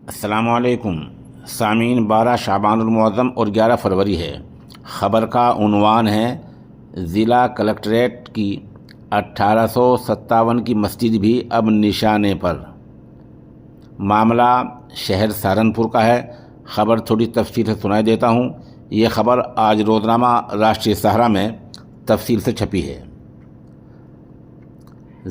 السلام علیکم سامعین، 12 شعبان المعظم اور 11 فروری ہے۔ خبر کا عنوان ہے ضلع کلکٹریٹ کی 1857 کی مسجد بھی اب نشانے پر۔ معاملہ شہر سہارنپور کا ہے۔ خبر تھوڑی تفصیل سے سنائی دیتا ہوں۔ یہ خبر آج روزنامہ راشٹریہ سہارا میں تفصیل سے چھپی ہے۔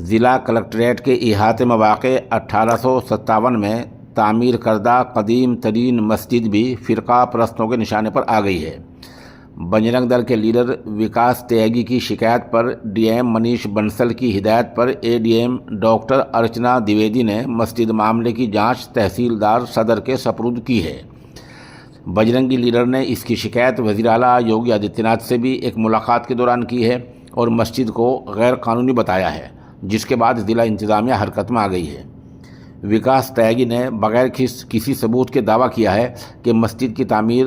ضلع کلکٹریٹ کے احاطے میں واقع 1857 میں تعمیر کردہ قدیم ترین مسجد بھی فرقہ پرستوں کے نشانے پر آ گئی ہے۔ بجرنگ دل کے لیڈر وکاس تیاگی کی شکایت پر ڈی ایم منیش بنسل کی ہدایت پر اے ڈی ایم ڈاکٹر ارچنا دیویدی نے مسجد معاملے کی جانچ تحصیلدار صدر کے سپرد کی ہے۔ بجرنگی لیڈر نے اس کی شکایت وزیر اعلیٰ یوگی آدتیہ ناتھ سے بھی ایک ملاقات کے دوران کی ہے اور مسجد کو غیر قانونی بتایا ہے، جس کے بعد ضلع انتظامیہ حرکت میں آ گئی ہے۔ وکاس تیاگی نے بغیر کسی ثبوت کے دعویٰ کیا ہے کہ مسجد کی تعمیر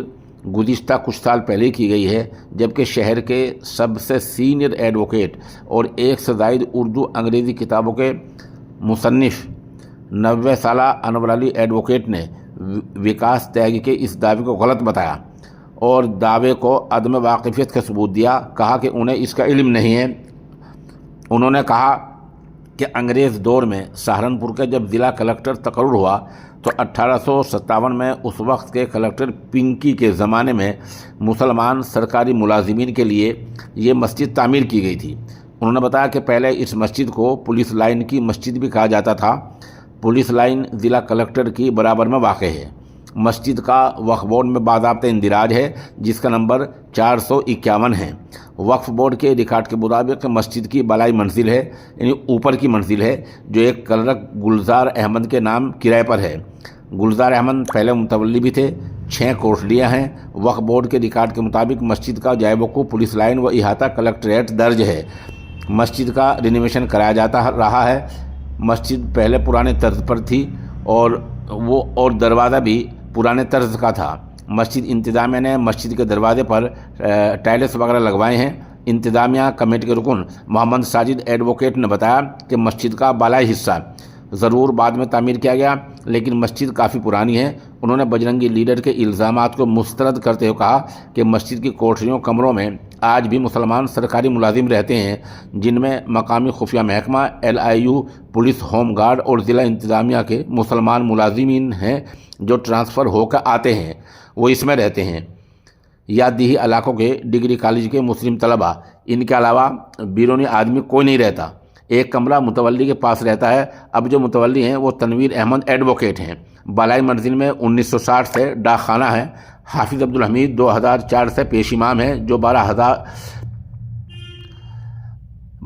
گزشتہ کچھ سال پہلے کی گئی ہے، جبکہ شہر کے سب سے سینئر ایڈوکیٹ اور 1 سے زائد اردو انگریزی کتابوں کے مصنف 90 سالہ انور علی ایڈوکیٹ نے وکاس تیاگی کے اس دعوے کو غلط بتایا اور دعوے کو عدم واقفیت کا ثبوت دیا۔ کہا کہ انہیں اس کا علم نہیں ہے۔ انہوں نے کہا کہ انگریز دور میں سہارنپور کا جب ضلع کلکٹر تقرر ہوا تو 1857 میں اس وقت کے کلکٹر پنکی کے زمانے میں مسلمان سرکاری ملازمین کے لیے یہ مسجد تعمیر کی گئی تھی۔ انہوں نے بتایا کہ پہلے اس مسجد کو پولیس لائن کی مسجد بھی کہا جاتا تھا۔ پولیس لائن ضلع کلکٹر کی برابر میں واقع ہے۔ مسجد کا وقف بورڈ میں باضابطہ اندراج ہے، جس کا نمبر 451 ہے۔ وقف بورڈ کے ریکارڈ کے مطابق مسجد کی بالائی منزل ہے، یعنی اوپر کی منزل ہے، جو ایک کلرک گلزار احمد کے نام کرائے پر ہے۔ گلزار احمد پہلے متولی بھی تھے۔ 6 کوٹھلیاں ہیں۔ وقف بورڈ کے ریکارڈ کے مطابق مسجد کا جائے وقوع پولیس لائن و احاطہ کلکٹریٹ درج ہے۔ مسجد کا رینوویشن کرایا جاتا رہا ہے۔ مسجد پہلے پرانے طرز پر تھی اور دروازہ بھی پرانے طرز کا تھا۔ مسجد انتظامیہ نے مسجد کے دروازے پر ٹائلس وغیرہ لگوائے ہیں۔ انتظامیہ کمیٹی کے رکن محمد ساجد ایڈوکیٹ نے بتایا کہ مسجد کا بالائی حصہ ضرور بعد میں تعمیر کیا گیا، لیکن مسجد کافی پرانی ہے۔ انہوں نے بجرنگی لیڈر کے الزامات کو مسترد کرتے ہوئے کہا کہ مسجد کی کوٹھریوں کمروں میں آج بھی مسلمان سرکاری ملازم رہتے ہیں، جن میں مقامی خفیہ محکمہ، LIU، پولیس، ہوم گارڈ اور ضلع انتظامیہ کے مسلمان ملازمین ہیں جو ٹرانسفر ہو کر آتے ہیں، وہ اس میں رہتے ہیں، یا دیہی علاقوں کے ڈگری کالج کے مسلم طلبہ۔ ان کے علاوہ بیرونی آدمی کوئی نہیں رہتا۔ ایک کمرہ متولی کے پاس رہتا ہے۔ اب جو متولی ہیں وہ تنویر احمد ایڈوکیٹ ہیں۔ بالائی منزل میں 1960 سے ڈاک خانہ ہے۔ حافظ عبدالحمید 2004 سے پیش امام ہے، جو 12,000۔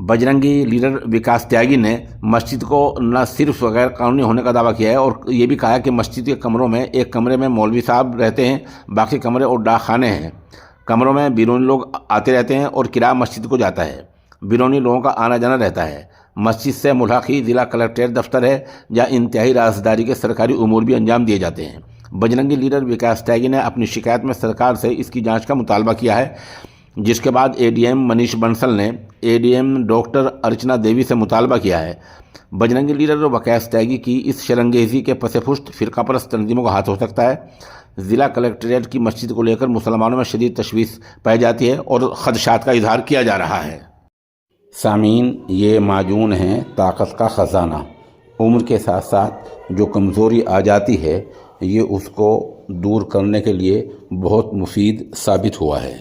بجرنگی لیڈر وکاس تیاگی نے مسجد کو نہ صرف غیر قانونی ہونے کا دعویٰ کیا ہے اور یہ بھی کہا کہ مسجد کے کمروں میں ایک کمرے میں مولوی صاحب رہتے ہیں، باقی کمرے اور ڈاک خانے ہیں۔ کمروں میں بیرونی لوگ آتے رہتے ہیں اور کرایہ مسجد کو جاتا ہے۔ بیرونی لوگوں کا آنا جانا رہتا ہے۔ مسجد سے ملحقی ضلع کلکٹریٹ دفتر ہے، جہاں انتہائی رازداری کے سرکاری امور بھی انجام دیے جاتے ہیں۔ بجرنگی لیڈر وکاس تیاگی نے اپنی شکایت میں سرکار سے اس کی جانچ کا مطالبہ کیا ہے، جس کے بعد اے ڈی ایم منیش بنسل نے اے ڈی ایم ڈاکٹر ارچنا دیوی سے مطالبہ کیا ہے۔ بجرنگی لیڈر وکاس تیاگی کی اس شرنگیزی کے پس پشت فرقہ پرست تنظیموں کا ہاتھ ہو سکتا ہے۔ ضلع کلکٹریٹ کی مسجد کو لے کر مسلمانوں میں شدید تشویش پائی جاتی ہے اور خدشات کا اظہار کیا جا رہا ہے۔ سامعین، یہ معجون ہیں طاقت کا خزانہ۔ عمر کے ساتھ ساتھ جو کمزوری آ جاتی ہے، یہ اس کو دور کرنے کے لیے بہت مفید ثابت ہوا ہے۔